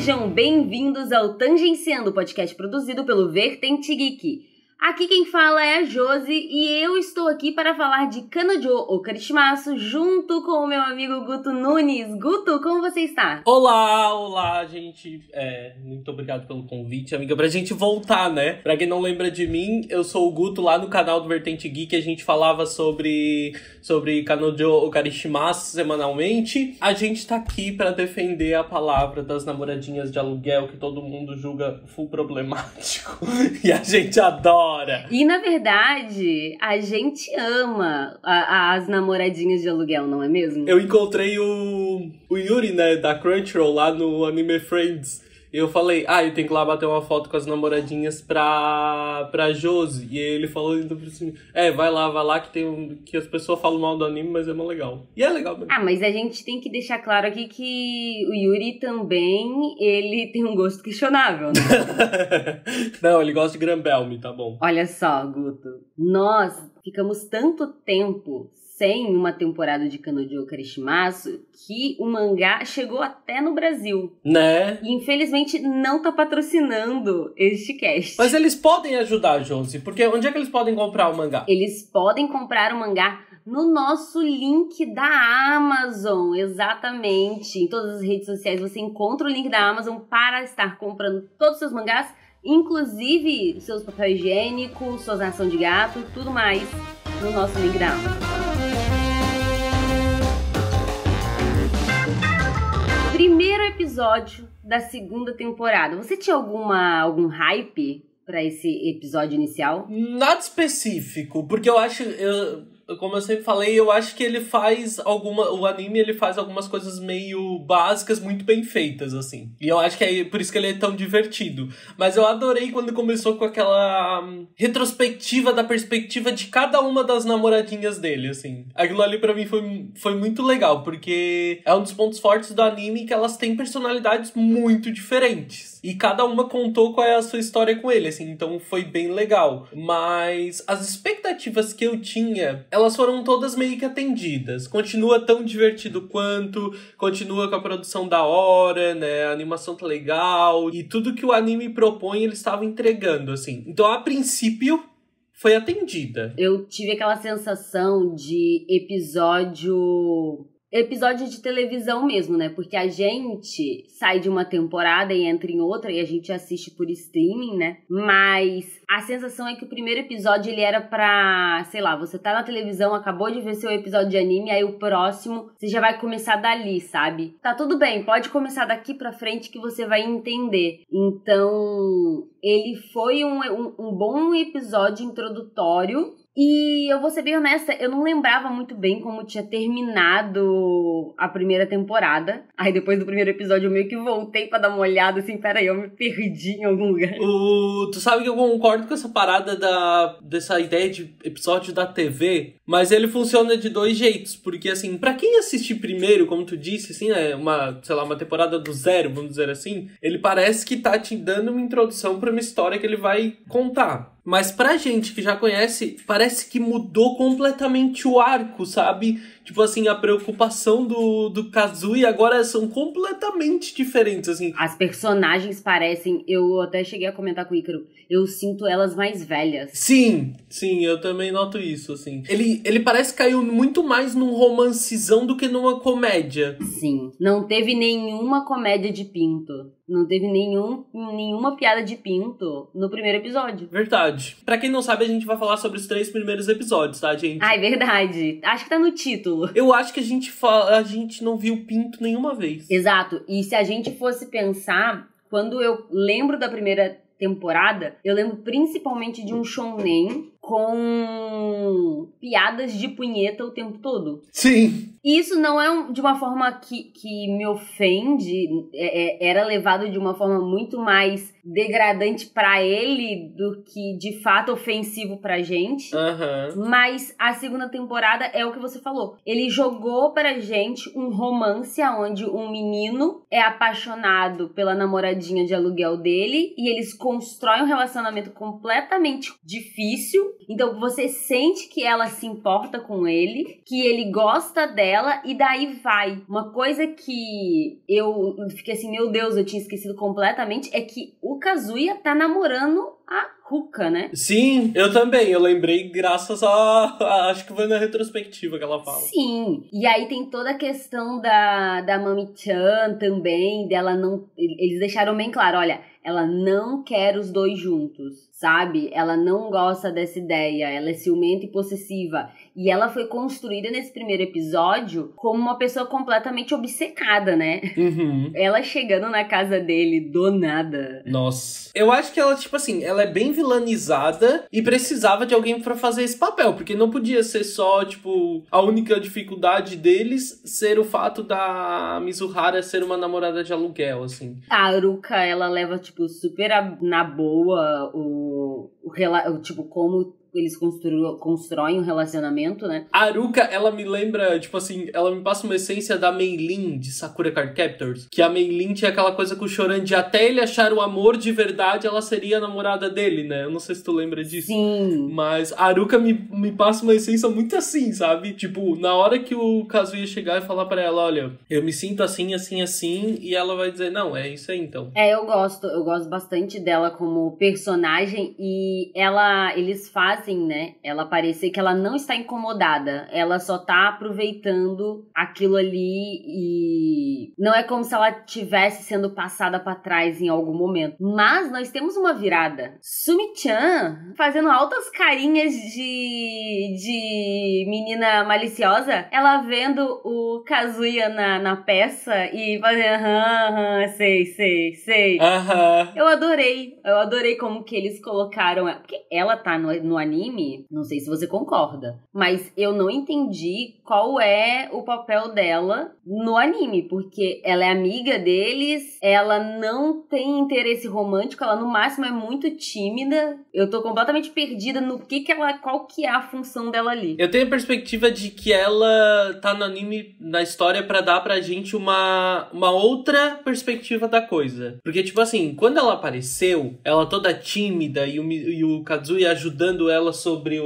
Sejam bem-vindos ao Tangenciando, podcast produzido pelo Vertente Geek. Aqui quem fala é a Josi e eu estou aqui para falar de Kanojo, o Karishimasu, junto com o meu amigo Guto Nunes. Guto, como você está? Olá, gente. Muito obrigado pelo convite, amiga. Pra gente voltar, né? Pra quem não lembra de mim, eu sou o Guto lá no canal do Vertente Geek. A gente falava sobre Kanojo, o Karishimasu semanalmente. A gente tá aqui pra defender a palavra das namoradinhas de aluguel que todo mundo julga full problemático. E a gente adora. E, na verdade, a gente ama as namoradinhas de aluguel, não é mesmo? Eu encontrei o Yuri, né, da Crunchyroll, lá no Anime Friends. E eu falei, eu tenho que ir lá bater uma foto com as namoradinhas pra Josi. E ele falou assim, vai lá que as pessoas falam mal do anime, mas é mó legal. E é legal mesmo. Mas a gente tem que deixar claro aqui que o Yuri também, ele tem um gosto questionável, né? Não, ele gosta de Granbelme, tá bom. Olha só, Guto, nós ficamos tanto tempo sem uma temporada de Kanojo Karishimasu que o mangá chegou até no Brasil. Né? E infelizmente não tá patrocinando este cast. Mas eles podem ajudar, Josi, porque onde é que eles podem comprar o mangá? Eles podem comprar o mangá no nosso link da Amazon, exatamente. Em todas as redes sociais você encontra o link da Amazon para estar comprando todos os seus mangás, inclusive seus papel higiênico, suas ração de gato, tudo mais no nosso link da Amazon. Primeiro episódio da segunda temporada. Você tinha algum hype pra esse episódio inicial? Nada específico, porque eu acho... Como eu sempre falei, eu acho que o anime ele faz algumas coisas meio básicas, muito bem feitas, assim. E eu acho que é por isso que ele é tão divertido. Mas eu adorei quando começou com aquela retrospectiva da perspectiva de cada uma das namoradinhas dele, assim. Aquilo ali pra mim foi muito legal, porque é um dos pontos fortes do anime que elas têm personalidades muito diferentes. E cada uma contou qual é a sua história com ele, assim. Então foi bem legal. Mas as expectativas que eu tinha... elas foram todas meio que atendidas. Continua tão divertido quanto, continua com a produção da hora, né? A animação tá legal. E tudo que o anime propõe, ele estava entregando, assim. Então, a princípio, foi atendida. Eu tive aquela sensação de episódio de televisão mesmo, né? Porque a gente sai de uma temporada e entra em outra e a gente assiste por streaming, né? Mas a sensação é que o primeiro episódio, ele era pra, sei lá, você tá na televisão, acabou de ver seu episódio de anime, aí o próximo, você já vai começar dali, sabe? Tá tudo bem, pode começar daqui pra frente que você vai entender. Então, ele foi um bom episódio introdutório. E eu vou ser bem honesta, eu não lembrava muito bem como tinha terminado a primeira temporada. Aí depois do primeiro episódio eu meio que voltei pra dar uma olhada, assim, peraí, eu me perdi em algum lugar. Tu sabe que eu concordo com essa parada dessa ideia de episódio da TV, mas ele funciona de dois jeitos, porque assim, pra quem assistir primeiro, como tu disse, assim, uma temporada do zero, vamos dizer assim, ele parece que tá te dando uma introdução pra uma história que ele vai contar. Mas pra gente que já conhece, parece que mudou completamente o arco, sabe? Tipo assim, a preocupação do Kazui agora são completamente diferentes, assim. As personagens parecem, eu até cheguei a comentar com o Ícaro, eu sinto elas mais velhas. Sim, eu também noto isso, assim. Ele parece que caiu muito mais num romancezão do que numa comédia. Sim, não teve nenhuma comédia de pinto. Não teve nenhuma piada de pinto no primeiro episódio. Verdade. Pra quem não sabe, a gente vai falar sobre os 3 primeiros episódios, tá, gente? É verdade. Acho que tá no título. Eu acho que a gente não viu pinto nenhuma vez. Exato. E se a gente fosse pensar, quando eu lembro da primeira temporada, eu lembro principalmente de um shounen com piadas de punheta o tempo todo. Sim. E isso não é de uma forma que me ofende, era levado de uma forma muito mais degradante pra ele do que de fato ofensivo pra gente. Uhum. Mas a segunda temporada é o que você falou. Ele jogou pra gente um romance onde um menino é apaixonado pela namoradinha de aluguel dele e eles constroem um relacionamento completamente difícil. Então você sente que ela se importa com ele, que ele gosta dela e daí vai. Uma coisa que eu fiquei assim, meu Deus, eu tinha esquecido completamente, é que o Kazuya tá namorando a Ruka, né? Sim, eu também. Eu lembrei graças acho que foi na retrospectiva que ela fala. Sim. E aí tem toda a questão da Mami-chan também, dela não... Eles deixaram bem claro, olha, ela não quer os dois juntos, sabe? Ela não gosta dessa ideia, ela é ciumenta e possessiva. E ela foi construída nesse primeiro episódio como uma pessoa completamente obcecada, né? Uhum. Ela chegando na casa dele do nada. Nossa. Eu acho que ela, tipo assim, ela é bem vilanizada e precisava de alguém pra fazer esse papel, porque não podia ser só, tipo, a única dificuldade deles ser o fato da Mizuhara ser uma namorada de aluguel, assim. A Aruka, ela leva, tipo, super na boa tipo, como eles constroem um relacionamento, né? A Aruka, ela me lembra, tipo assim, ela me passa uma essência da Meilin de Sakura Card Captors. Que a Meilin tinha aquela coisa com o Choran de até ele achar o amor de verdade, ela seria a namorada dele, né? Eu não sei se tu lembra disso. Sim. Mas a Aruka me passa uma essência muito assim, sabe? Tipo, na hora que o Kazuya chegar e falar pra ela, olha, eu me sinto assim, assim, assim, e ela vai dizer, não, é isso aí então. Eu gosto bastante dela como personagem e eles fazem, né, ela parecer que ela não está incomodada, ela só tá aproveitando aquilo ali e não é como se ela estivesse sendo passada pra trás em algum momento. Mas nós temos uma virada. Sumi-chan fazendo altas carinhas de menina maliciosa, ela vendo o Kazuya na peça e fazendo sei. Eu adorei como que eles colocaram ela, porque ela tá no anime, não sei se você concorda, mas eu não entendi qual é o papel dela no anime, porque ela é amiga deles, ela não tem interesse romântico, ela no máximo é muito tímida. Eu tô completamente perdida no qual que é a função dela ali. Eu tenho a perspectiva de que ela tá no anime, na história, pra dar pra gente uma outra perspectiva da coisa. Porque, tipo assim, quando ela apareceu, ela toda tímida e o Kazuya ajudando ela sobre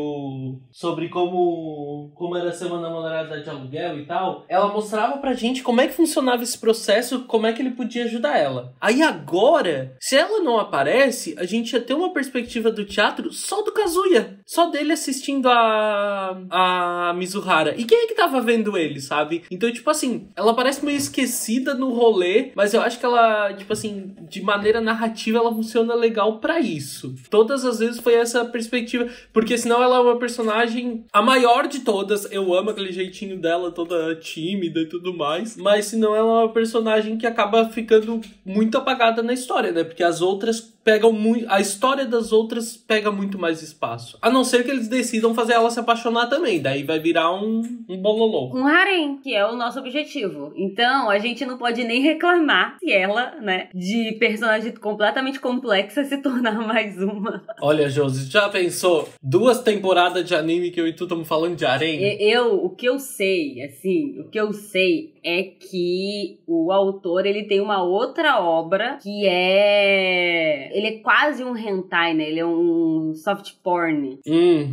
como era ser uma namorada de aluguel e tal, ela mostrava pra gente como é que funcionava esse processo, como é que ele podia ajudar ela. Aí agora, se ela não aparece, a gente ia ter uma perspectiva do teatro só do Kazuya, só dele assistindo a Mizuhara. E quem é que tava vendo ele, sabe? Então, tipo assim, ela parece meio esquecida no rolê, mas eu acho que ela, tipo assim, de maneira narrativa, ela funciona legal pra isso. Todas as vezes foi essa perspectiva, porque senão ela é uma personagem, a maior de todas. Eu amo aquele jeitinho dela, toda tímida e tudo mais, mas senão ela é uma personagem que acaba ficando muito apagada na história, né? Porque as outras pegam muito, a história das outras pega muito mais espaço. A não ser que eles decidam fazer ela se apaixonar também, daí vai virar um bololô. Um harém, que é o nosso objetivo. Então, a gente não pode nem reclamar se ela, né, de personagem completamente complexa se tornar mais uma. Olha, Josi, já pensou 2 temporadas de anime que eu e tu estamos falando de harém? O que eu sei é que o autor, ele tem uma outra obra que ele é quase um hentai, né? Ele é um soft porn.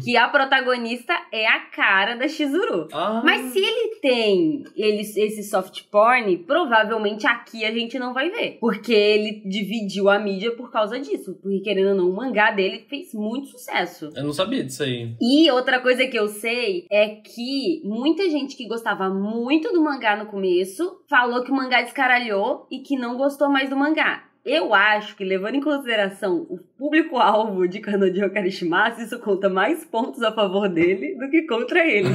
Que a protagonista é a cara da Chizuru. Mas se ele tem esse soft porn, provavelmente aqui a gente não vai ver. Porque ele dividiu a mídia por causa disso. Porque, querendo ou não, o mangá dele fez muito sucesso. Eu não sabia disso aí. E outra coisa que eu sei é que muita gente que gostava muito do mangá no começo falou que o mangá descaralhou e que não gostou mais do mangá. Eu acho que, levando em consideração o público-alvo de Kanojo Okarishimasu, isso conta mais pontos a favor dele do que contra ele.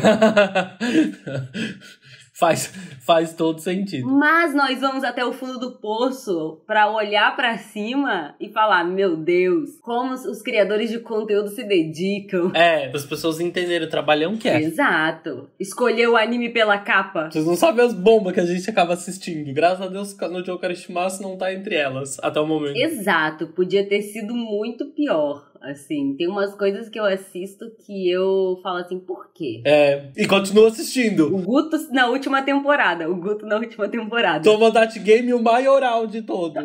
Faz todo sentido. Mas nós vamos até o fundo do poço pra olhar pra cima e falar, meu Deus, como os criadores de conteúdo se dedicam. Para as pessoas entenderem o trabalhão que é. Exato. Escolher o anime pela capa. Vocês não sabem as bombas que a gente acaba assistindo. Graças a Deus, Kanojo Okarishimasu não tá entre elas, até o momento. Exato. Podia ter sido muito pior. assim. Tem umas coisas que eu assisto que eu falo assim, por quê? E continua assistindo. O Guto na última temporada. Tomodachi Game, o maioral de todos.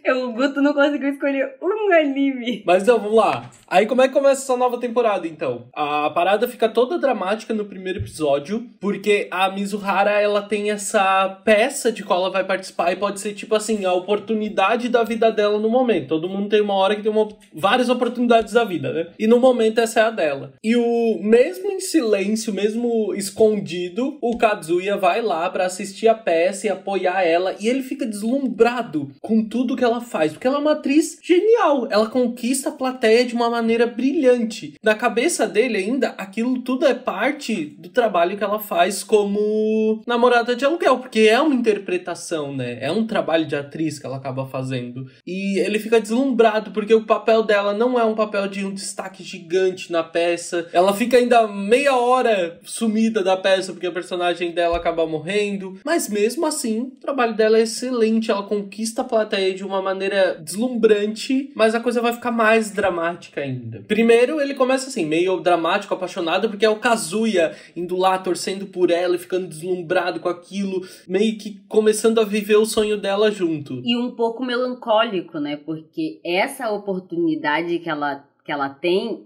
O Guto não conseguiu escolher um anime. Mas não, vamos lá. Aí como é que começa essa nova temporada, então? A parada fica toda dramática no primeiro episódio, porque a Mizuhara, ela tem essa peça de qual ela vai participar e pode ser, tipo assim, a oportunidade da vida dela no momento. Todo mundo tem uma hora que tem várias oportunidades da vida, né? E no momento essa é a dela. E mesmo em silêncio, mesmo escondido, o Kazuya vai lá pra assistir a peça e apoiar ela, e ele fica deslumbrado com tudo que ela faz, porque ela é uma atriz genial. Ela conquista a plateia de uma maneira brilhante. Na cabeça dele ainda, aquilo tudo é parte do trabalho que ela faz como namorada de aluguel, porque é uma interpretação, né? É um trabalho de atriz que ela acaba fazendo. E ele fica deslumbrado, porque o papel dela não é um papel de um destaque gigante na peça. Ela fica ainda meia hora sumida da peça, porque a personagem dela acaba morrendo. Mas mesmo assim, o trabalho dela é excelente. Ela conquista a plateia de uma maneira deslumbrante, mas a coisa vai ficar mais dramática ainda. Primeiro, ele começa assim, meio dramático, apaixonado, porque é o Kazuya indo lá, torcendo por ela e ficando deslumbrado com aquilo, meio que começando a viver o sonho dela junto. E um pouco melancólico, né? Porque essa oportunidade que ela tem,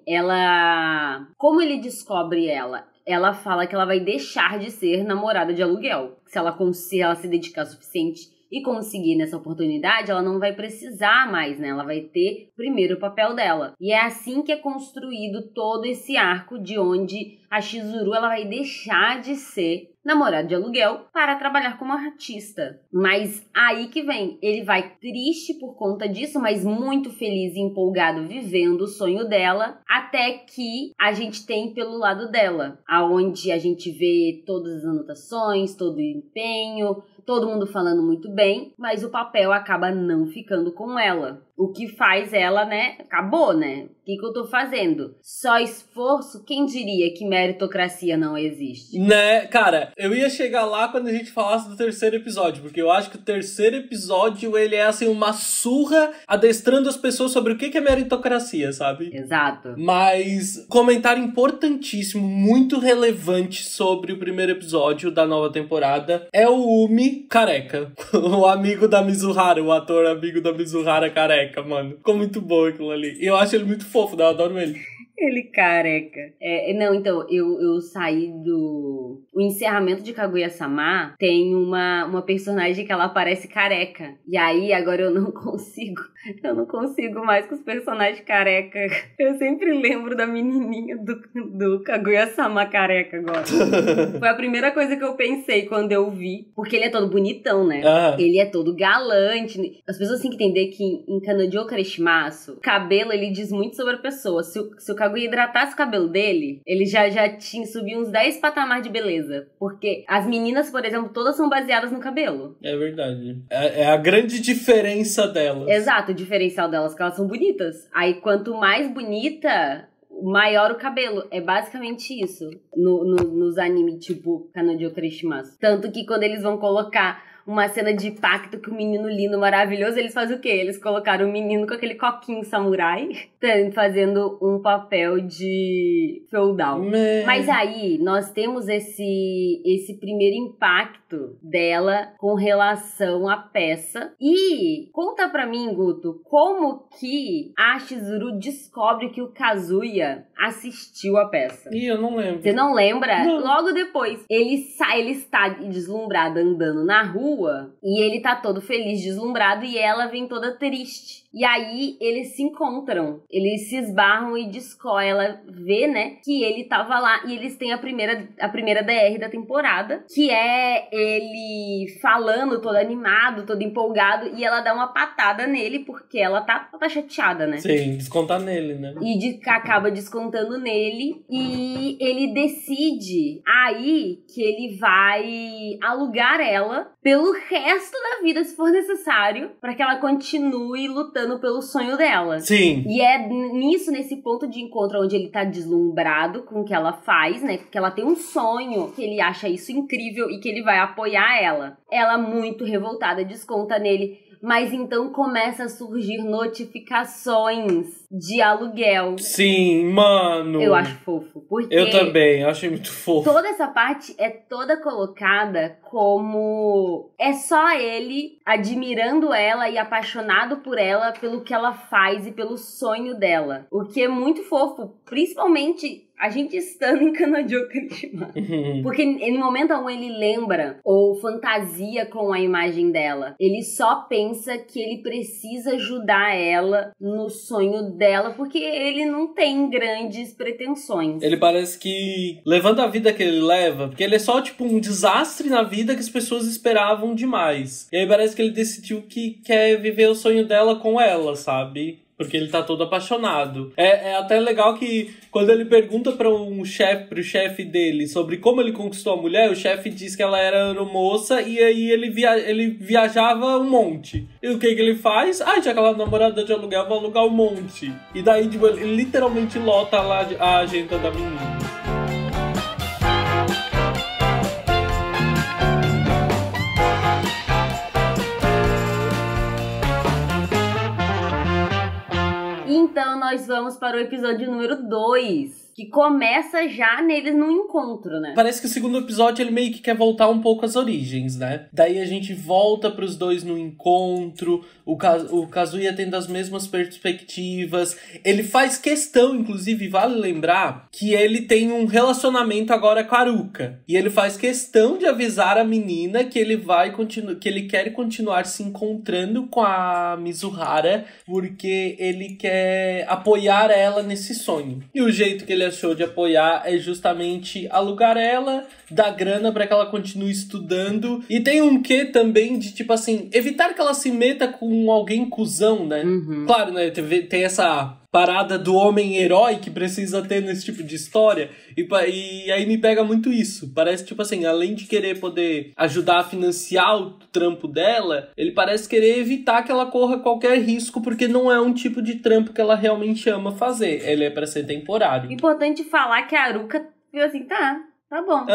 como ele descobre ela? Ela fala que ela vai deixar de ser namorada de aluguel. Se ela se dedicar o suficiente e conseguir nessa oportunidade, ela não vai precisar mais, né? Ela vai ter primeiro o papel dela. E é assim que é construído todo esse arco de onde a Chizuru ela vai deixar de ser namorada de aluguel para trabalhar como artista. Mas aí que vem, ele vai triste por conta disso, mas muito feliz e empolgado vivendo o sonho dela, até que a gente tem pelo lado dela, aonde a gente vê todas as anotações, todo o empenho, todo mundo falando muito bem, mas o papel acaba não ficando com ela. O que faz ela, né? Acabou, né? O que eu tô fazendo? Só esforço? Quem diria que meritocracia não existe? Né, cara, eu ia chegar lá quando a gente falasse do terceiro episódio, porque eu acho que o terceiro episódio, ele é assim, uma surra adestrando as pessoas sobre o que é meritocracia, sabe? Exato. Mas, comentário importantíssimo, muito relevante sobre o primeiro episódio da nova temporada é o Umi careca. O amigo da Mizuhara, o ator amigo da Mizuhara careca, mano. Ficou muito bom aquilo ali. E eu acho ele muito fofo, eu adoro ele. Ele careca. Não, então, eu saí do... O encerramento de Kaguya-sama tem uma personagem que ela aparece careca. E aí, agora eu não consigo mais com os personagens careca. Eu sempre lembro da menininha do Kaguya-sama careca agora. Foi a primeira coisa que eu pensei quando eu vi. Porque ele é todo bonitão, né? Ele é todo galante. As pessoas têm que entender que em Kanojo Kareshimasu, o cabelo, ele diz muito sobre a pessoa. Se o Kaguya hidratasse o cabelo dele, ele já tinha subido uns 10 patamares de beleza. Porque as meninas, por exemplo, todas são baseadas no cabelo. É verdade. É a grande diferença delas. Exato, o diferencial delas, que elas são bonitas. Aí, quanto mais bonita, maior o cabelo. É basicamente isso nos animes, tipo Kanojo Kareshimasu. Tanto que quando eles vão colocar uma cena de pacto com o menino lindo, maravilhoso, eles fazem o quê? Eles colocaram o menino com aquele coquinho samurai, fazendo um papel de feudal. Mas aí, nós temos esse primeiro impacto dela com relação à peça. E conta pra mim, Guto, como que a Chizuru descobre que o Kazuya assistiu a peça? Ih, eu não lembro. Você não lembra? Não. Logo depois, ele está deslumbrado andando na rua e ele tá todo feliz, deslumbrado, e ela vem toda triste. E aí, eles se encontram, eles se esbarram e ela vê, né, que ele tava lá. E eles têm a primeira DR da temporada, que é ele falando, todo animado, todo empolgado, e ela dá uma patada nele, porque ela tá chateada, né? Sim, descontar nele, né? E acaba descontando nele, e ele decide aí que ele vai alugar ela pelo resto da vida, se for necessário, pra que ela continue lutando pelo sonho dela. Sim. E é nesse ponto de encontro onde ele tá deslumbrado com o que ela faz, né? Porque ela tem um sonho, que ele acha isso incrível e que ele vai apoiar ela. Ela, muito revoltada, desconta nele. Mas então começa a surgir notificações de aluguel. Sim, mano. Eu acho fofo. Porque eu também, eu achei muito fofo. toda essa parte é toda colocada como é só ele admirando ela e apaixonado por ela, pelo que ela faz e pelo sonho dela. O que é muito fofo, principalmente a gente estando em Kanojo Krishima. Porque no momento algum ele lembra ou fantasia com a imagem dela. Ele só pensa que ele precisa ajudar ela no sonho dela, porque ele não tem grandes pretensões. Ele parece que, levando a vida que ele leva, porque ele é só tipo um desastre na vida que as pessoas esperavam demais. E aí parece que ele decidiu que quer viver o sonho dela com ela, sabe? Porque ele tá todo apaixonado. É até legal que quando ele pergunta pro chefe dele sobre como ele conquistou a mulher, o chefe diz que ela era aeromoça e aí ele viajava um monte. E o que ele faz? Já que ela é namorada de aluguel, vou alugar um monte. E daí, tipo, ele literalmente lota lá a agenda da menina. Então nós vamos para o episódio número 2, que começa já neles no encontro, né? Parece que o segundo episódio ele meio que quer voltar um pouco às origens, né? Daí a gente volta pros dois no encontro, o Kazuya tendo as mesmas perspectivas. Ele faz questão, inclusive, vale lembrar, que ele tem um relacionamento agora com a Haruka. E ele faz questão de avisar a menina que ele que ele quer continuar se encontrando com a Mizuhara, porque ele quer apoiar ela nesse sonho. E o jeito que ele achou de apoiar é justamente alugar ela, dar grana pra que ela continue estudando. E tem um quê também de, tipo assim, evitar que ela se meta com alguém cuzão, né? Claro, né? Tem essa parada do homem herói que precisa ter nesse tipo de história. E aí me pega muito isso. Parece, tipo assim, além de querer poder ajudar a financiar o trampo dela, ele parece querer evitar que ela corra qualquer risco, porque não é um tipo de trampo que ela realmente ama fazer. Ele é pra ser temporário. Importante falar que a Haruka viu assim, tá bom.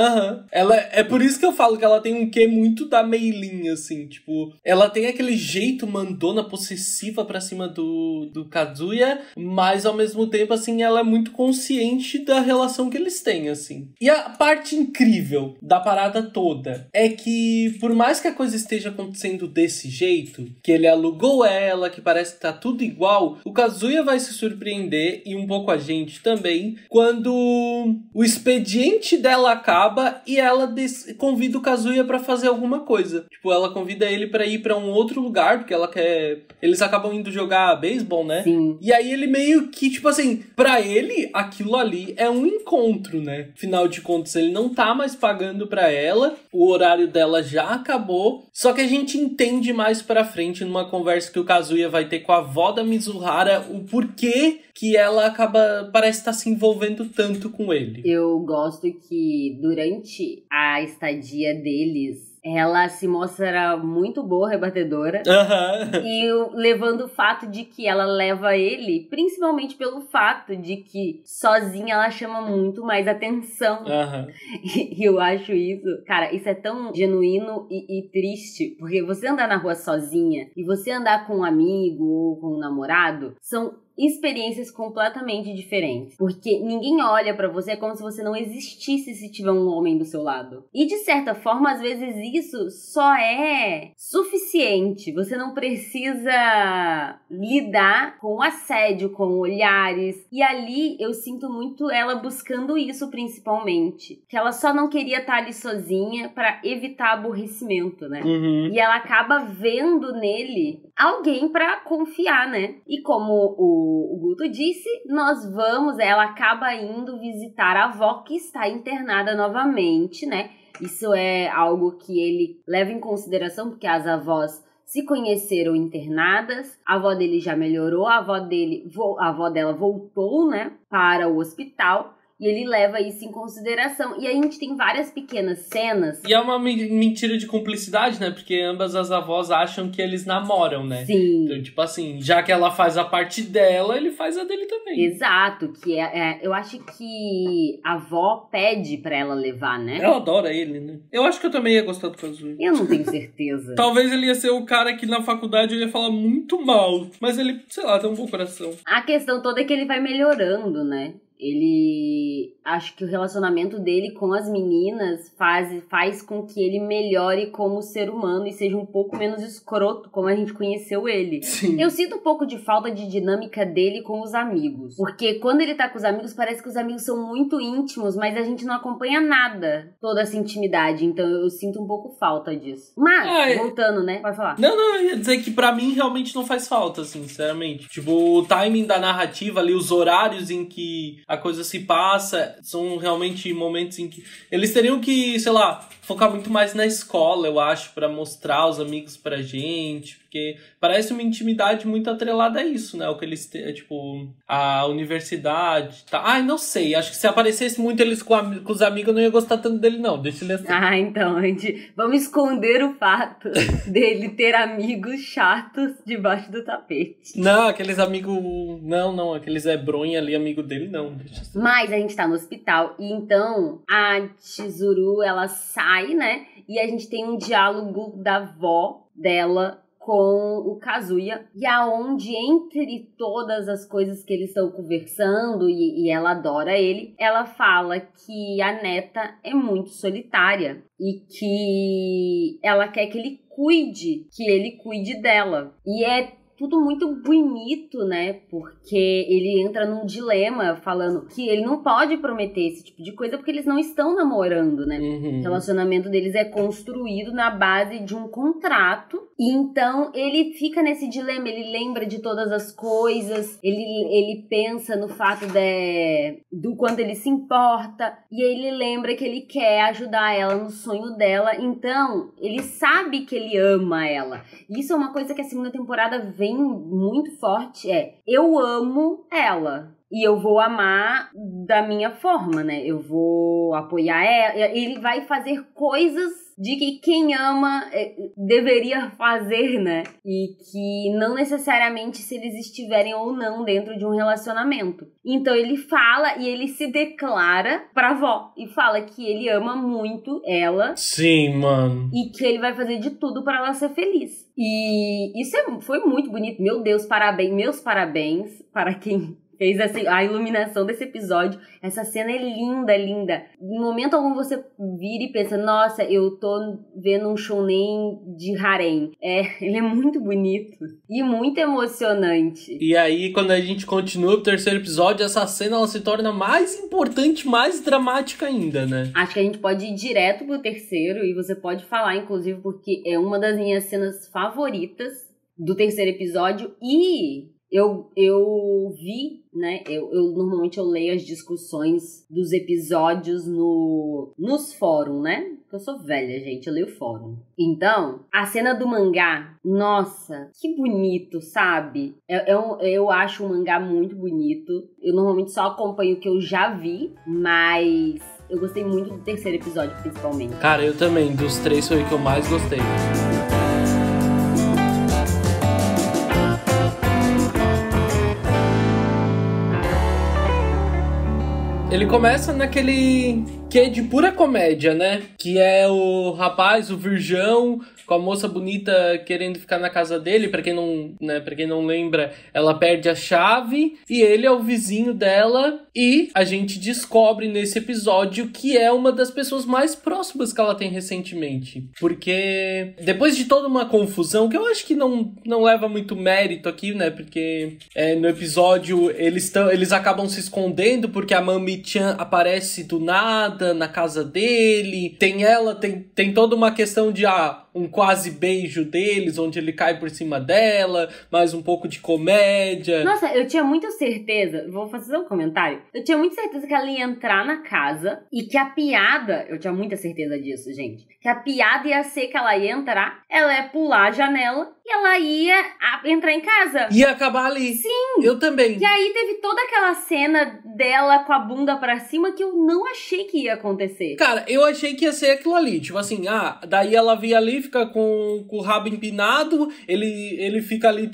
Ela, é por isso que eu falo que ela tem um quê muito da Meilin, assim, tipo, ela tem aquele jeito mandona, possessiva pra cima do Kazuya, mas ao mesmo tempo, assim, ela é muito consciente da relação que eles têm, assim. E a parte incrível da parada toda é que, por mais que a coisa esteja acontecendo desse jeito, que ele alugou ela, que parece que tá tudo igual, o Kazuya vai se surpreender, e um pouco a gente também, quando o expediente dela acaba e ela convida o Kazuya pra fazer alguma coisa. Tipo, ela convida ele pra ir pra um outro lugar, porque ela quer... Eles acabam indo jogar beisebol, né? Sim. E aí ele meio que, tipo assim, pra ele, aquilo ali é um encontro, né? Afinal de contas, ele não tá mais pagando pra ela, o horário dela já acabou, só que a gente entende mais pra frente, numa conversa que o Kazuya vai ter com a avó da Mizuhara, o porquê que ela parece estar se envolvendo tanto com ele. Eu gosto que durante a estadia deles, ela se mostra muito boa rebatedora. E levando o fato de que ela leva ele, principalmente pelo fato de que sozinha ela chama muito mais atenção. E eu acho isso, cara, isso é tão genuíno e triste, porque você andar na rua sozinha e você andar com um amigo ou com um namorado são experiências completamente diferentes. Porque ninguém olha pra você, é como se você não existisse se tiver um homem do seu lado. E de certa forma, às vezes isso só é suficiente. Você não precisa lidar com assédio, com olhares. E ali eu sinto muito ela buscando isso principalmente. Que ela só não queria estar ali sozinha pra evitar aborrecimento, né? E ela acaba vendo nele alguém pra confiar, né? E como o Guto disse, ela acaba indo visitar a avó que está internada novamente, né? Isso é algo que ele leva em consideração, porque as avós se conheceram internadas, a avó dele já melhorou, a avó dela voltou, né, para o hospital, E ele leva isso em consideração. E aí a gente tem várias pequenas cenas. E é uma mentira de cumplicidade, né? Porque ambas as avós acham que eles namoram, né? Sim. Então, tipo assim, já que ela faz a parte dela, ele faz a dele também. Exato, que eu acho que a avó pede pra ela levar, né? Ela adora ele, né? Eu acho que eu também ia gostar do Kazuya. Eu não tenho certeza. Talvez ele ia ser o cara que na faculdade eu ia falar muito mal. Mas ele, sei lá, tem um bom coração. A questão toda é que ele vai melhorando, né? Acho que o relacionamento dele com as meninas faz com que ele melhore como ser humano e seja um pouco menos escroto, como a gente conheceu ele. Sim. Eu sinto um pouco de falta de dinâmica dele com os amigos. Porque quando ele tá com os amigos, parece que os amigos são muito íntimos, mas a gente não acompanha nada, toda essa intimidade. Então eu sinto um pouco falta disso. Mas, voltando, né? Pode falar. Não, eu ia dizer que pra mim realmente não faz falta, assim, sinceramente. Tipo, o timing da narrativa ali, os horários em que a coisa se passa, são realmente momentos em que eles teriam que, sei lá, focar muito mais na escola, eu acho, pra mostrar os amigos pra gente, porque parece uma intimidade muito atrelada a isso, né? O que eles têm, tipo, a universidade, tá? Ai, não sei, acho que se aparecesse muito eles com os amigos, eu não ia gostar tanto dele, não, deixa ele assim. Ah, então, gente, vamos esconder o fato dele ter amigos chatos debaixo do tapete. Não, aqueles amigos, não, aqueles bronha ali, amigo dele, não, deixa assim. Mas a gente tá no hospital, e então a Chizuru, ela sai, né? E a gente tem um diálogo da avó dela com o Kazuya, e aonde entre todas as coisas que eles estão conversando e ela adora ele, ela fala que a neta é muito solitária e que ela quer que ele cuide dela. E é tudo muito bonito, né? Porque ele entra num dilema falando que ele não pode prometer esse tipo de coisa porque eles não estão namorando, né? Uhum. O relacionamento deles é construído na base de um contrato. E então ele fica nesse dilema, ele lembra de todas as coisas, ele pensa no fato do quanto ele se importa, e ele lembra que ele quer ajudar ela no sonho dela. Então ele sabe que ele ama ela. E isso é uma coisa que a segunda temporada vem muito forte, eu amo ela e eu vou amar da minha forma, né? Eu vou apoiar ela. Ele vai fazer coisas de que quem ama deveria fazer, né? E que não necessariamente se eles estiverem ou não dentro de um relacionamento. Então ele fala e ele se declara pra avó e fala que ele ama muito ela. Sim, mano. E que ele vai fazer de tudo pra ela ser feliz. E isso foi muito bonito. Meu Deus, meus parabéns para quem fez a iluminação desse episódio. Essa cena é linda, linda. Em momento algum você vira e pensa, nossa, eu tô vendo um shounen de harem. Ele é muito bonito e muito emocionante. E aí, quando a gente continua o terceiro episódio, essa cena ela se torna mais importante, mais dramática ainda, né? Acho que a gente pode ir direto pro terceiro e você pode falar, inclusive, porque é uma das minhas cenas favoritas do terceiro episódio. E eu vi, né, normalmente eu leio as discussões dos episódios nos fóruns, né, eu sou velha, gente, eu leio fórum. Então, a cena do mangá, nossa, que bonito, sabe? Eu acho o mangá muito bonito. Eu normalmente só acompanho o que eu já vi, mas eu gostei muito do terceiro episódio, principalmente. Cara, eu também, dos três foi o que eu mais gostei. Ele começa naquele quê de pura comédia, né? Que é o rapaz, o virgão, com a moça bonita querendo ficar na casa dele. Pra quem não lembra, ela perde a chave e ele é o vizinho dela. E a gente descobre nesse episódio que é uma das pessoas mais próximas que ela tem recentemente. Porque depois de toda uma confusão, que eu acho que não leva muito mérito aqui, né? Porque no episódio eles acabam se escondendo porque a Mami-chan aparece do nada na casa dele. Tem toda uma questão de um quase beijo deles, onde ele cai por cima dela, mais um pouco de comédia. Nossa, eu tinha muita certeza, vou fazer um comentário, eu tinha muita certeza que ela ia entrar na casa e que a piada, eu tinha muita certeza disso, gente, que a piada ia ser que ela ia entrar, ela ia pular a janela e ela ia entrar em casa. Ia acabar ali. Sim. Eu também. E aí teve toda aquela cena dela com a bunda pra cima que eu não achei que ia acontecer. Cara, eu achei que ia ser aquilo ali. Tipo assim, daí ela via ali, fica com o rabo empinado, ele fica ali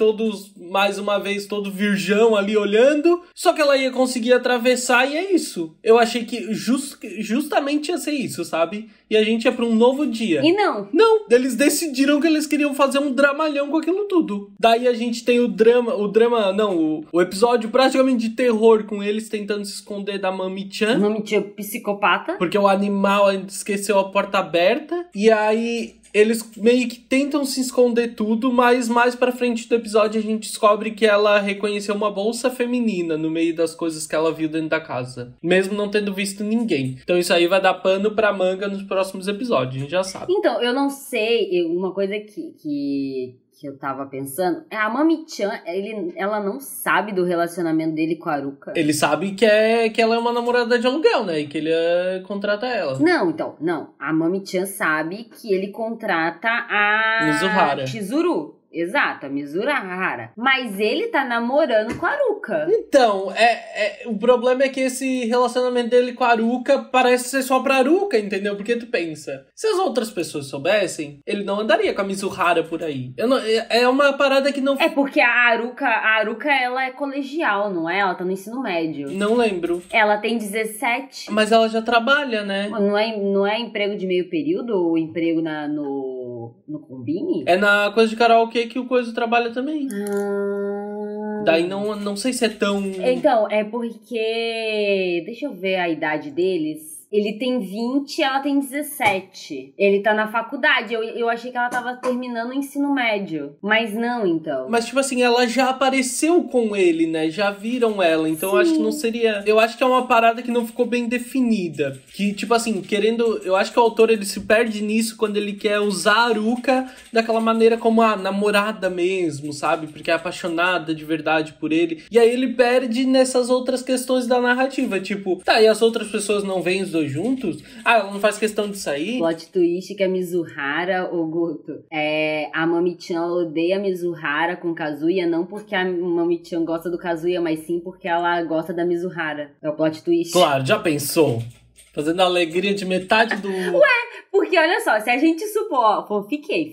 mais uma vez, todo virgão ali olhando, só que ela ia conseguir atravessar e é isso. Eu achei que justamente ia ser isso, sabe? E a gente ia pra um novo dia. E não. Não, eles decidiram que eles queriam fazer um dramalhão com aquilo tudo. Daí a gente tem o episódio praticamente de terror com eles tentando se esconder da Mami-chan. Mami-chan psicopata. Porque o animal esqueceu a porta aberta. E aí eles meio que tentam se esconder tudo, mas mais pra frente do episódio a gente descobre que ela reconheceu uma bolsa feminina no meio das coisas que ela viu dentro da casa. Mesmo não tendo visto ninguém. Então isso aí vai dar pano pra manga nos próximos episódios, a gente já sabe. Então, eu não sei, uma coisa que eu tava pensando, a Mami-chan, ela não sabe do relacionamento dele com a Haruka. Ele sabe que ela é uma namorada de aluguel, né? E que ele contrata ela. Não. A Mami-chan sabe que ele contrata a Mizuhara. Chizuru. Exato, a Mizuhara. Mas ele tá namorando com a Haruka. Então, o problema é que esse relacionamento dele com a Haruka parece ser só pra Haruka, entendeu? Porque tu pensa, se as outras pessoas soubessem, ele não andaria com a Mizuhara por aí. É uma parada que não... É porque a Haruka, ela é colegial, não é? Ela tá no ensino médio. Não lembro. Ela tem 17. Mas ela já trabalha, né? Não é emprego de meio período ou emprego no Combine? É na coisa de karaokê que o Coisa trabalha também. Daí não sei se é tão... Então, é porque... Deixa eu ver a idade deles. Ele tem 20 e ela tem 17. Ele tá na faculdade. Eu achei que ela tava terminando o ensino médio. Mas não, então. Mas, tipo assim, ela já apareceu com ele, né? Já viram ela. Então, Sim. eu acho que não seria... Eu acho que é uma parada que não ficou bem definida. Que, tipo assim, eu acho que o autor, ele se perde nisso quando ele quer usar a Haruka daquela maneira como a namorada mesmo, sabe? Porque é apaixonada de verdade por ele. E aí ele perde nessas outras questões da narrativa. Tipo, tá, e as outras pessoas não veem os dois juntos? Ela não faz questão de sair? Plot twist que a Mizuhara, ô Guto, a Mami-chan odeia a Mizuhara com Kazuya, não porque a Mami-chan gosta do Kazuya, mas sim porque ela gosta da Mizuhara. É o plot twist. Claro, já pensou? Fazendo a alegria de metade do... Porque olha só, se a gente supor, fanfiquei,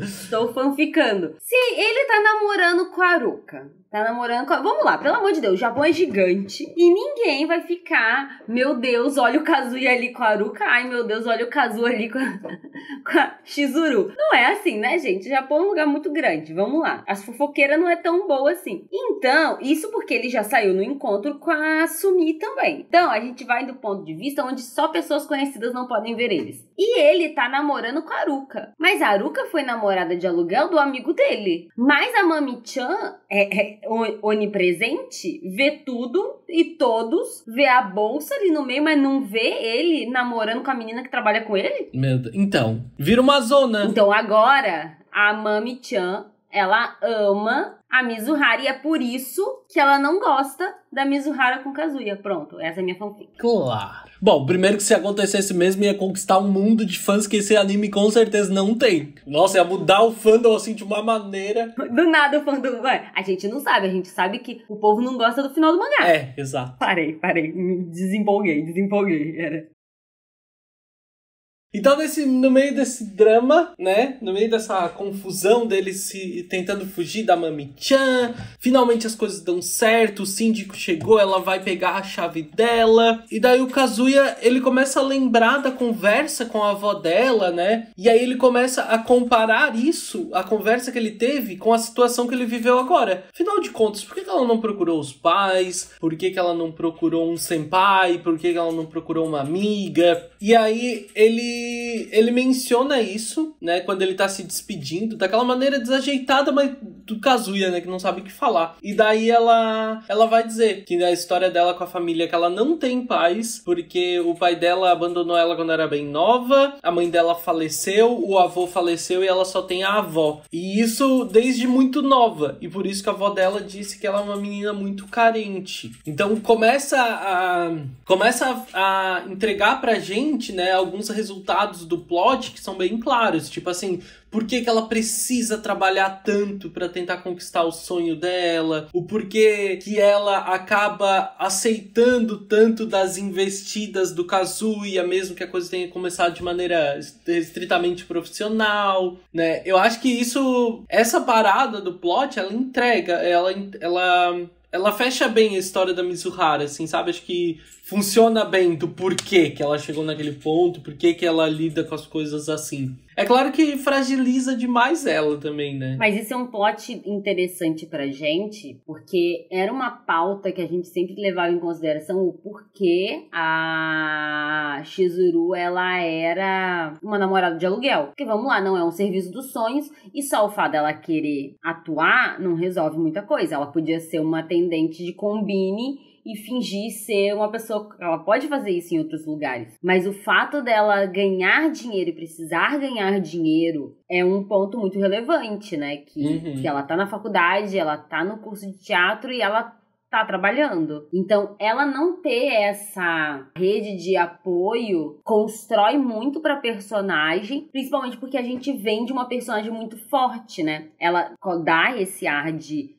estou fanficando. Se ele tá namorando com a Haruka, vamos lá, pelo amor de Deus, o Japão é gigante e ninguém vai ficar, meu Deus, olha o Kazuya ali com a Haruka, ai meu Deus, olha o Kazuya ali com a Chizuru. Não é assim, né, gente? O Japão é um lugar muito grande, vamos lá. As fofoqueiras não é tão boa assim. Então, isso porque ele já saiu no encontro com a Sumi também. Então, a gente vai do ponto de vista onde só pessoas conhecidas não podem ver eles. E ele tá namorando com a Haruka. Mas a Haruka foi namorada de aluguel do amigo dele. Mas a Mami-chan é onipresente, vê tudo e todos, vê a bolsa ali no meio, mas não vê ele namorando com a menina que trabalha com ele? Meu Deus. Então, vira uma zona. Então agora, a Mami-chan, ela ama a Mizuhara e é por isso que ela não gosta da Mizuhara com Kazuya. Pronto, essa é a minha fanfic. Claro. Bom, primeiro que se acontecesse mesmo ia conquistar um mundo de fãs que esse anime com certeza não tem. Nossa, ia mudar o fandom assim de uma maneira. Do nada o fandom... Ué, a gente não sabe, a gente sabe que o povo não gosta do final do mangá. É, exato. Parei, me desempolguei, era... Então, no meio desse drama, né? No meio dessa confusão deles se tentando fugir da Mami-chan, finalmente as coisas dão certo, o síndico chegou, ela vai pegar a chave dela. E daí o Kazuya, ele começa a lembrar da conversa com a avó dela, né? E aí ele começa a comparar isso, a conversa que ele teve, com a situação que ele viveu agora. Afinal de contas, por que ela não procurou os pais? Por que ela não procurou um senpai? Por que ela não procurou uma amiga? E aí ele menciona isso, né, quando ele tá se despedindo, daquela maneira desajeitada, mas do Kazuya, né, que não sabe o que falar. E daí ela vai dizer que a história dela com a família é que ela não tem pais, porque o pai dela abandonou ela quando era bem nova, a mãe dela faleceu, o avô faleceu e ela só tem a avó. E isso desde muito nova. E por isso que a avó dela disse que ela é uma menina muito carente. Então começa a entregar pra gente, né, alguns resultados do plot que são bem claros. Tipo assim, por que ela precisa trabalhar tanto pra tentar conquistar o sonho dela, o porquê que ela acaba aceitando tanto das investidas do Kazuya, mesmo que a coisa tenha começado de maneira estritamente profissional, né? Eu acho que essa parada do plot, ela entrega, ela fecha bem a história da Mizuhara, assim, sabe? Acho que funciona bem do porquê que ela chegou naquele ponto, porquê que ela lida com as coisas assim. É claro que fragiliza demais ela também, né? Mas isso é um plot interessante pra gente, porque era uma pauta que a gente sempre levava em consideração o porquê a Chizuru, ela era uma namorada de aluguel. Porque vamos lá, não é um serviço dos sonhos, e só o fato dela querer atuar não resolve muita coisa. Ela podia ser uma atendente de combine e fingir ser uma pessoa... Ela pode fazer isso em outros lugares. Mas o fato dela ganhar dinheiro e precisar ganhar dinheiro é um ponto muito relevante, né? Que ela tá na faculdade, ela tá no curso de teatro e ela tá trabalhando. Então, ela não ter essa rede de apoio constrói muito pra personagem, principalmente porque a gente vem de uma personagem muito forte, né? Ela dá esse ar de...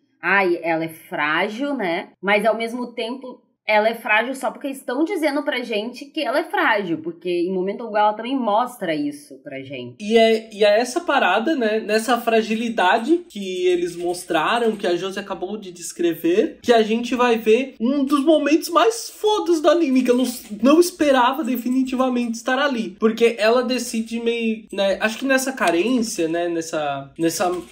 ela é frágil, né? Mas ao mesmo tempo, ela é frágil só porque estão dizendo pra gente que ela é frágil. Porque em momento algum ela também mostra isso pra gente. E é essa parada, né? Nessa fragilidade que eles mostraram, que a Josie acabou de descrever, que a gente vai ver um dos momentos mais fodas do anime, que eu não esperava definitivamente estar ali. Porque ela decide meio... né? Acho que nessa carência, né?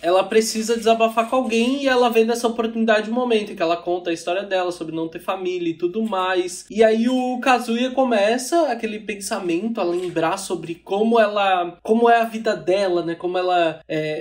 Ela precisa desabafar com alguém e ela vê nessa oportunidade um momento em que ela conta a história dela sobre não ter família e tudo mais. E aí o Kazuya começa aquele pensamento a lembrar sobre como é a vida dela, né? Como ela...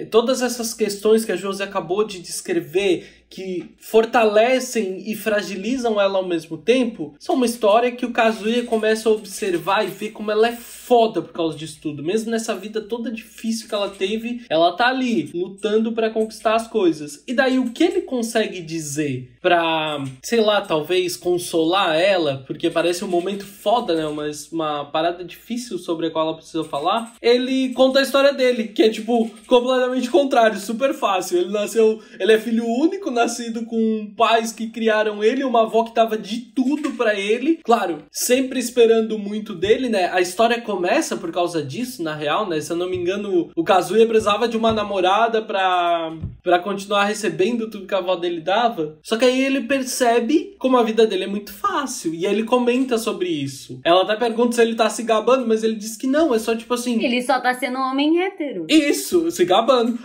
todas essas questões que a Josie acabou de descrever, que fortalecem e fragilizam ela ao mesmo tempo, são uma história que o Kazuya começa a observar e ver como ela é foda por causa disso tudo. Mesmo nessa vida toda difícil que ela teve, ela tá ali, lutando pra conquistar as coisas. E daí, o que ele consegue dizer pra, sei lá, talvez consolar ela, porque parece um momento foda, né? Mas uma parada difícil sobre a qual ela precisa falar. Ele conta a história dele, que é, tipo, completamente contrário, super fácil. Ele é filho único, nascido com pais que criaram ele, uma avó que dava de tudo pra ele. Claro, sempre esperando muito dele, né? A história começa por causa disso, na real, né? Se eu não me engano, o Kazuya precisava de uma namorada pra continuar recebendo tudo que a avó dele dava. Só que aí ele percebe como a vida dele é muito fácil. E aí ele comenta sobre isso. Ela até pergunta se ele tá se gabando, mas ele diz que não, é só tipo assim... Ele só tá sendo um homem hétero. Isso, se gabando.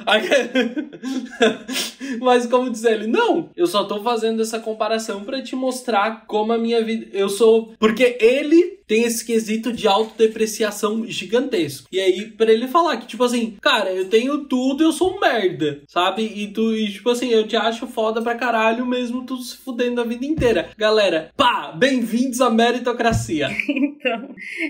Mas como diz ele, não, eu só tô fazendo essa comparação pra te mostrar como a minha vida... Eu sou... Porque ele tem esse quesito de autodepreciação gigantesco. E aí, pra ele falar que, tipo assim, cara, eu tenho tudo, eu sou um merda, sabe? E tipo assim, eu te acho foda pra caralho, mesmo tu se fudendo a vida inteira. Galera, pá, bem-vindos à meritocracia. Então,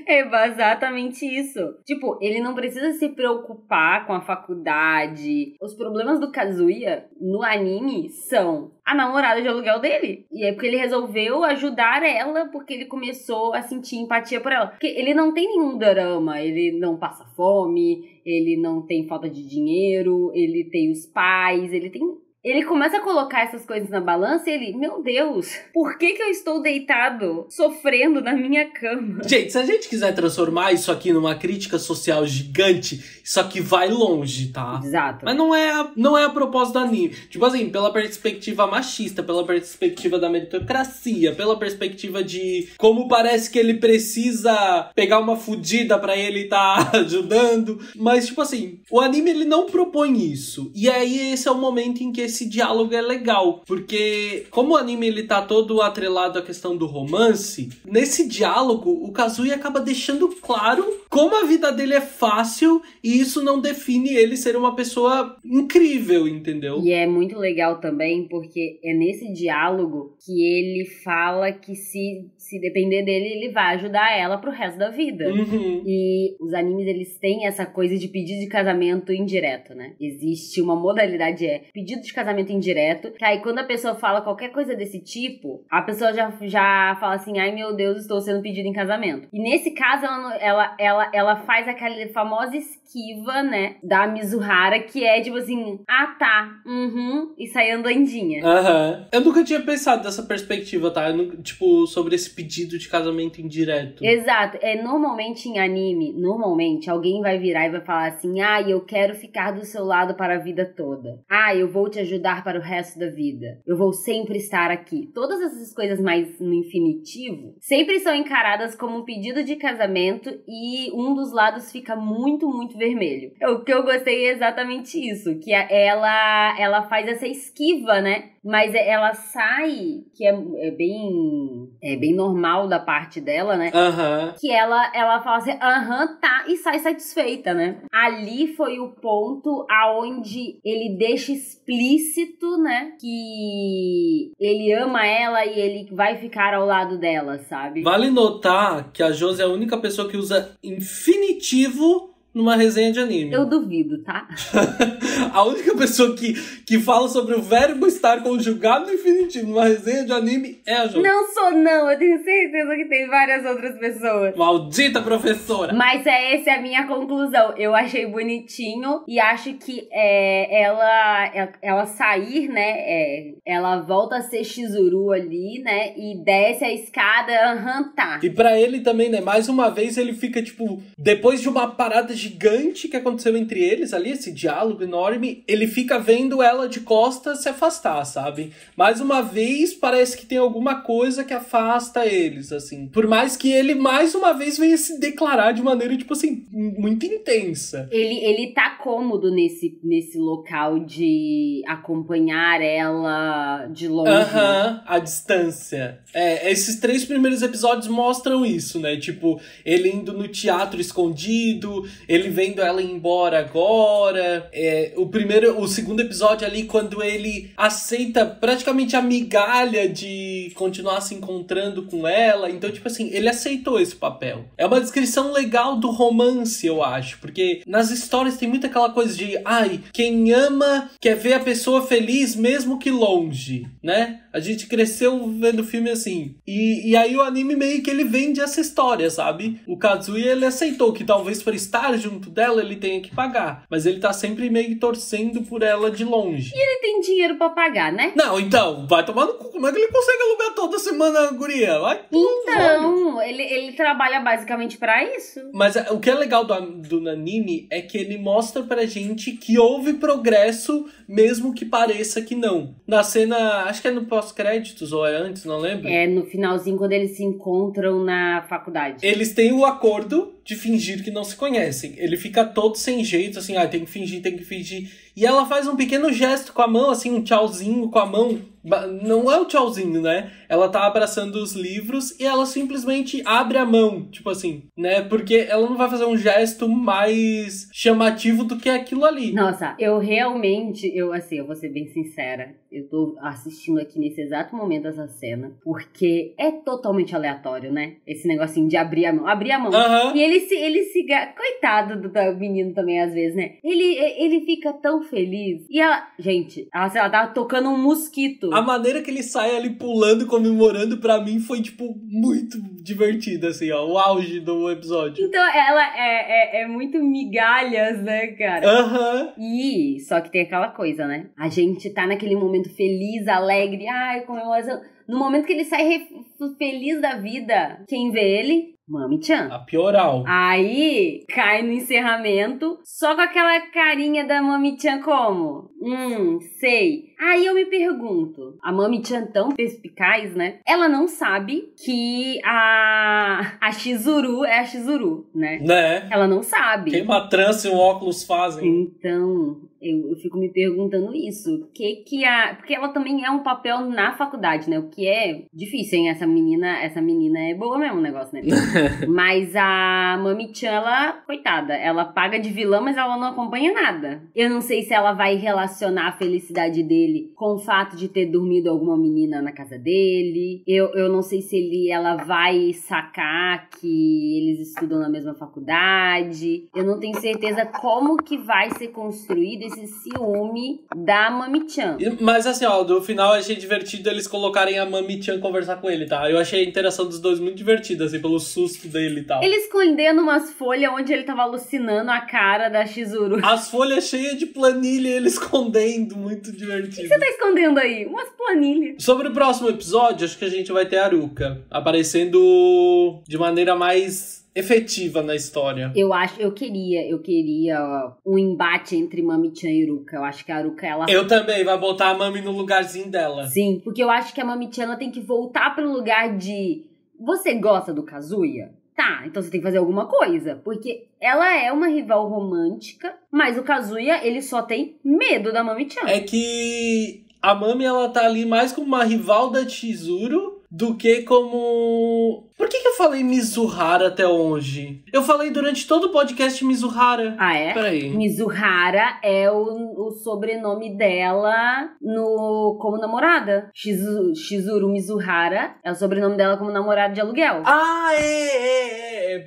é exatamente isso. Tipo, ele não precisa se preocupar com a faculdade. Os problemas do Kazuya no anime são a namorada de aluguel dele. E é porque ele resolveu ajudar ela, porque ele começou a sentir empatia por ela. Porque ele não tem nenhum drama, ele não passa fome, ele não tem falta de dinheiro, ele tem os pais, ele começa a colocar essas coisas na balança e ele, meu Deus, por que eu estou deitado, sofrendo na minha cama? Gente, se a gente quiser transformar isso aqui numa crítica social gigante, isso aqui vai longe, tá? Exato. Mas não é a propósito do anime. Tipo assim, pela perspectiva machista, pela perspectiva da meritocracia, pela perspectiva de como parece que ele precisa pegar uma fudida pra ele tá ajudando. Mas, tipo assim, o anime ele não propõe isso. E aí esse é o momento em que esse esse diálogo é legal, porque como o anime ele tá todo atrelado à questão do romance, nesse diálogo o Kazuya acaba deixando claro como a vida dele é fácil e isso não define ele ser uma pessoa incrível, entendeu? E é muito legal também porque é nesse diálogo que ele fala que se depender dele, ele vai ajudar ela pro resto da vida. Uhum. E os animes, eles têm essa coisa de pedido de casamento indireto, né? Existe uma modalidade, pedido de casamento indireto, que aí quando a pessoa fala qualquer coisa desse tipo, a pessoa já fala assim, ai meu Deus, estou sendo pedido em casamento. E nesse caso, ela faz aquela famosa esquiva, né, da Mizuhara, que é tipo assim, ah tá, e sai andandinha. Eu nunca tinha pensado dessa perspectiva, tá? Tipo, sobre esse pedido de casamento indireto. Exato. Normalmente em anime, alguém vai virar e vai falar assim, eu quero ficar do seu lado para a vida toda. Eu vou te ajudar para o resto da vida. Eu vou sempre estar aqui. Todas essas coisas mais no infinitivo sempre são encaradas como um pedido de casamento e um dos lados fica muito, muito vermelho. O que eu gostei é exatamente isso, que ela faz essa esquiva, né? Mas ela sai, que é bem normal da parte dela, né? Que ela fala assim, tá, e sai satisfeita, né? Ali foi o ponto aonde ele deixa explícito, né? Que ele ama ela e ele vai ficar ao lado dela, sabe? Vale notar que a Josi é a única pessoa que usa infinitivo numa resenha de anime. Eu duvido, tá? A única pessoa que fala sobre o verbo estar conjugado no infinitivo numa resenha de anime é a Josi. Não sou não, eu tenho certeza que tem várias outras pessoas. Maldita professora! Mas essa é a minha conclusão. Eu achei bonitinho e acho que ela sair, né? Ela volta a ser Chizuru ali, né? E desce a escada, tá. E pra ele também, né? Mais uma vez ele fica, tipo, depois de uma parada gigante que aconteceu entre eles ali, esse diálogo enorme, ele fica vendo ela de costas se afastar, sabe? Mais uma vez, parece que tem alguma coisa que afasta eles, assim. Por mais que ele, mais uma vez, venha se declarar de maneira, tipo assim, muito intensa. Ele tá cômodo nesse local de acompanhar ela de longe. A distância. Esses 3 primeiros episódios mostram isso, né? Tipo, ele indo no teatro escondido, ele vendo ela ir embora agora. O segundo episódio ali, quando ele aceita praticamente a migalha de continuar se encontrando com ela. Então, tipo assim, ele aceitou esse papel. É uma descrição legal do romance, eu acho. Porque nas histórias tem muito aquela coisa de quem ama quer ver a pessoa feliz mesmo que longe, né? A gente cresceu vendo filme assim. E aí o anime meio que ele vende essa história, sabe? O Kazuya, ele aceitou que talvez para estar junto dela ele tenha que pagar. Mas ele tá sempre meio torcendo por ela de longe. E ele tem dinheiro pra pagar, né? Não, então, vai tomar no cu. Como é que ele consegue alugar toda semana a guria? Então, ele trabalha basicamente pra isso. Mas o que é legal do anime é que ele mostra pra gente que houve progresso, mesmo que pareça que não. Na cena, acho que é no pós-créditos ou é antes, não lembro. É no finalzinho, quando eles se encontram na faculdade. Eles têm o acordo de fingir que não se conhecem. Ele fica todo sem jeito, assim, tem que fingir. E ela faz um pequeno gesto com a mão, assim, um tchauzinho com a mão. Não é o tchauzinho, né? Ela tá abraçando os livros e ela simplesmente abre a mão, tipo assim, né? Porque ela não vai fazer um gesto mais chamativo do que aquilo ali. Nossa, eu vou ser bem sincera. Eu tô assistindo aqui nesse exato momento essa cena, porque é totalmente aleatório, né? Esse negocinho de abrir a mão. E ele se... Coitado do menino também, às vezes, né? Ele fica tão feliz. E ela... Gente, ela tava tocando um mosquito. A maneira que ele sai ali pulando, comemorando, pra mim foi, tipo, muito divertida, assim, ó. O auge do episódio. Então, ela é muito migalhas, né, cara? E, só que tem aquela coisa, né? A gente tá naquele momento feliz, alegre, comemoração. No momento que ele sai feliz da vida, quem vê ele? Mami-chan. A pioral. Aí, cai no encerramento, só com aquela carinha da Mami-chan como? Sei. Aí eu me pergunto, a Mami-chan tão perspicaz, né? Ela não sabe que a Chizuru é a Chizuru, né? Né? Ela não sabe. Que uma trança e um óculos fazem. Então, Eu fico me perguntando isso. Porque ela também é um papel na faculdade, né? O que é difícil, hein? Essa menina é boa mesmo o negócio, né? Mas a Mami-chan, ela, coitada, ela paga de vilã, mas ela não acompanha nada. Eu não sei se ela vai relacionar a felicidade dele com o fato de ter dormido alguma menina na casa dele. Eu não sei se ela vai sacar que eles estudam na mesma faculdade. Eu não tenho certeza como que vai ser construído esse ciúme da Mami-chan. Mas assim, ó, no final eu achei divertido eles colocarem a Mami-chan conversar com ele, tá? Eu achei a interação dos dois muito divertida, assim, pelo susto dele e tal. Ele escondendo umas folhas onde ele tava alucinando a cara da Shizuru. As folhas cheias de planilha, ele escondendo, muito divertido. O que você tá escondendo aí? Umas planilhas. Sobre o próximo episódio, acho que a gente vai ter a Haruka aparecendo de maneira mais efetiva na história. Eu queria um embate entre Mami-chan e Haruka. Eu acho que a Haruka, ela... Eu também, vai botar a Mami no lugarzinho dela. Sim, porque eu acho que a Mami-chan, ela tem que voltar pro lugar de... Você gosta do Kazuya? Tá, então você tem que fazer alguma coisa. Porque ela é uma rival romântica, mas o Kazuya, ele só tem medo da Mami-chan. É que a Mami, ela tá ali mais como uma rival da Chizuru do que como... Por que eu falei Mizuhara até hoje? Eu falei durante todo o podcast Mizuhara. Ah, é? Peraí. Mizuhara é o sobrenome dela como namorada. Shizuru Mizuhara é o sobrenome dela como namorada de aluguel. Ah, é.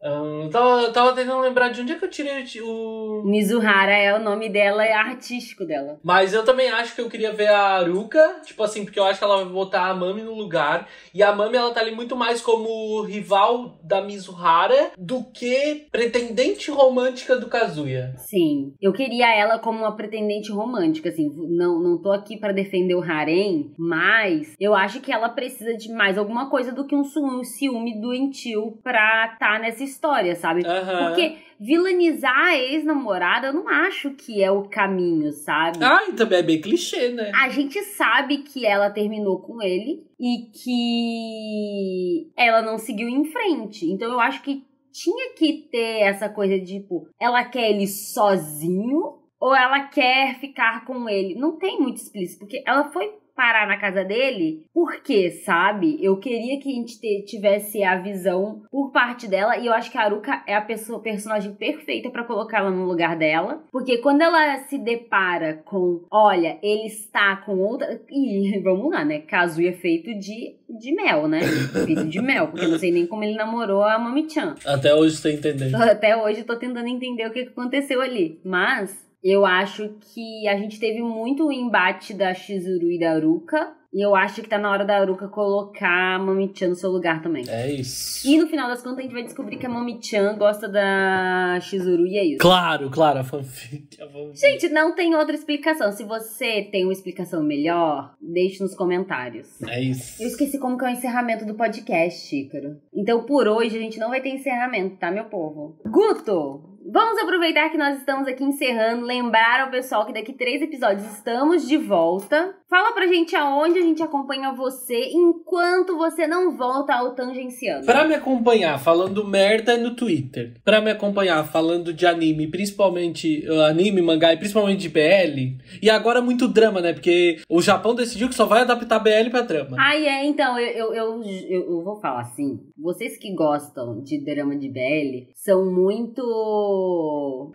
Tava tentando lembrar de onde é que eu tirei o... Mizuhara é o nome dela, é artístico dela. Mas eu também acho que eu queria ver a Haruka, tipo assim, porque eu acho que ela vai botar a Mami no lugar. E a Mami, ela tá ali muito mais como rival da Mizuhara do que pretendente romântica do Kazuya. Sim, eu queria ela como uma pretendente romântica, assim, não tô aqui pra defender o harém, mas eu acho que ela precisa de mais alguma coisa do que um ciúme doentio pra tá nessa história, sabe? Uhum. Porque vilanizar a ex-namorada, eu não acho que é o caminho, sabe? Ah, e também é bem clichê, né? A gente sabe que ela terminou com ele e que ela não seguiu em frente. Então eu acho que tinha que ter essa coisa de, tipo, ela quer ele sozinho ou ela quer ficar com ele. Não tem muito explícito, porque ela foi parar na casa dele, porque, sabe? Eu queria que a gente tivesse a visão por parte dela, e eu acho que a Haruka é a personagem perfeita pra colocar ela no lugar dela, porque quando ela se depara com, olha, ele está com outra... E vamos lá, né? Kazuya é feito de mel, né? Feito de mel, porque eu não sei nem como ele namorou a Mami-chan. Até hoje você tá entendendo. Até hoje eu tô tentando entender o que aconteceu ali, mas... Eu acho que a gente teve muito o embate da Shizuru e da Haruka. E eu acho que tá na hora da Haruka colocar a Mami-chan no seu lugar também. É isso. E no final das contas a gente vai descobrir que a Mami-chan gosta da Shizuru e é isso. Claro, a fanfic. Gente, não tem outra explicação. Se você tem uma explicação melhor, deixe nos comentários. É isso. Eu esqueci como que é o encerramento do podcast, Ícaro. Então por hoje a gente não vai ter encerramento, tá, meu povo? Guto! Vamos aproveitar que nós estamos aqui encerrando, lembrar ao pessoal que daqui 3 episódios estamos de volta. Fala pra gente aonde a gente acompanha você enquanto você não volta ao Tangenciando. Pra me acompanhar falando merda no Twitter, pra me acompanhar falando de anime, principalmente anime, mangá e principalmente de BL, e agora muito drama, né? Porque o Japão decidiu que só vai adaptar BL pra drama. Então, eu vou falar assim, vocês que gostam de drama de BL são muito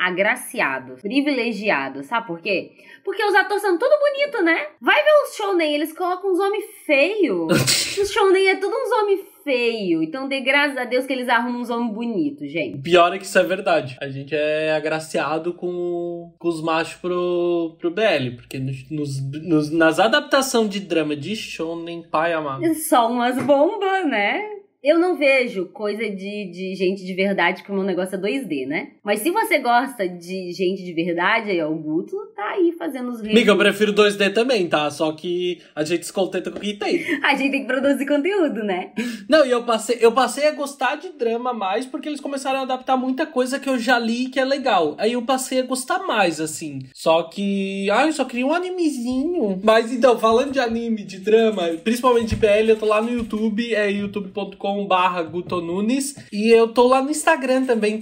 agraciados, privilegiados, sabe por quê? Porque os atores são tudo bonito, né? Vai ver os shounen, eles colocam uns homens feios. Os shounen é tudo uns homens feios. Então dê graças a Deus que eles arrumam uns homens bonitos, gente. Pior é que isso é verdade. A gente é agraciado com os machos pro BL. Porque nas adaptações de drama de shounen, pai amado. Só umas bombas, né? Eu não vejo coisa de gente de verdade, porque o meu negócio é 2D, né? Mas se você gosta de gente de verdade, aí o Guto tá aí fazendo os reviews. Amiga, eu prefiro 2D também, tá? Só que a gente se contenta com o que tem. A gente tem que produzir conteúdo, né? Não, e eu passei a gostar de drama mais porque eles começaram a adaptar muita coisa que eu já li que é legal. Aí eu passei a gostar mais, assim. Só que... eu só queria um animezinho. Mas então, falando de anime, de drama, principalmente de BL, eu tô lá no YouTube, é youtube.com youtube.com/gutonunes. E eu tô lá no Instagram também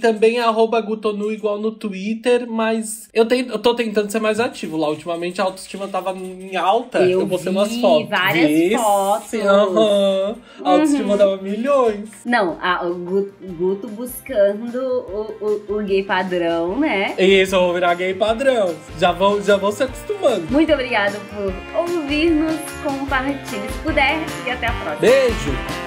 @gutonu, igual no Twitter, mas eu tô tentando ser mais ativo lá. Ultimamente a autoestima tava em alta, eu postei umas fotos. Várias fotos. A autoestima dava milhões. Não, o Guto buscando o gay padrão, né? Isso, eu vou virar gay padrão. Já vão se acostumando. Muito obrigada por ouvir-nos, compartilhe se puder e até a próxima. Beijo!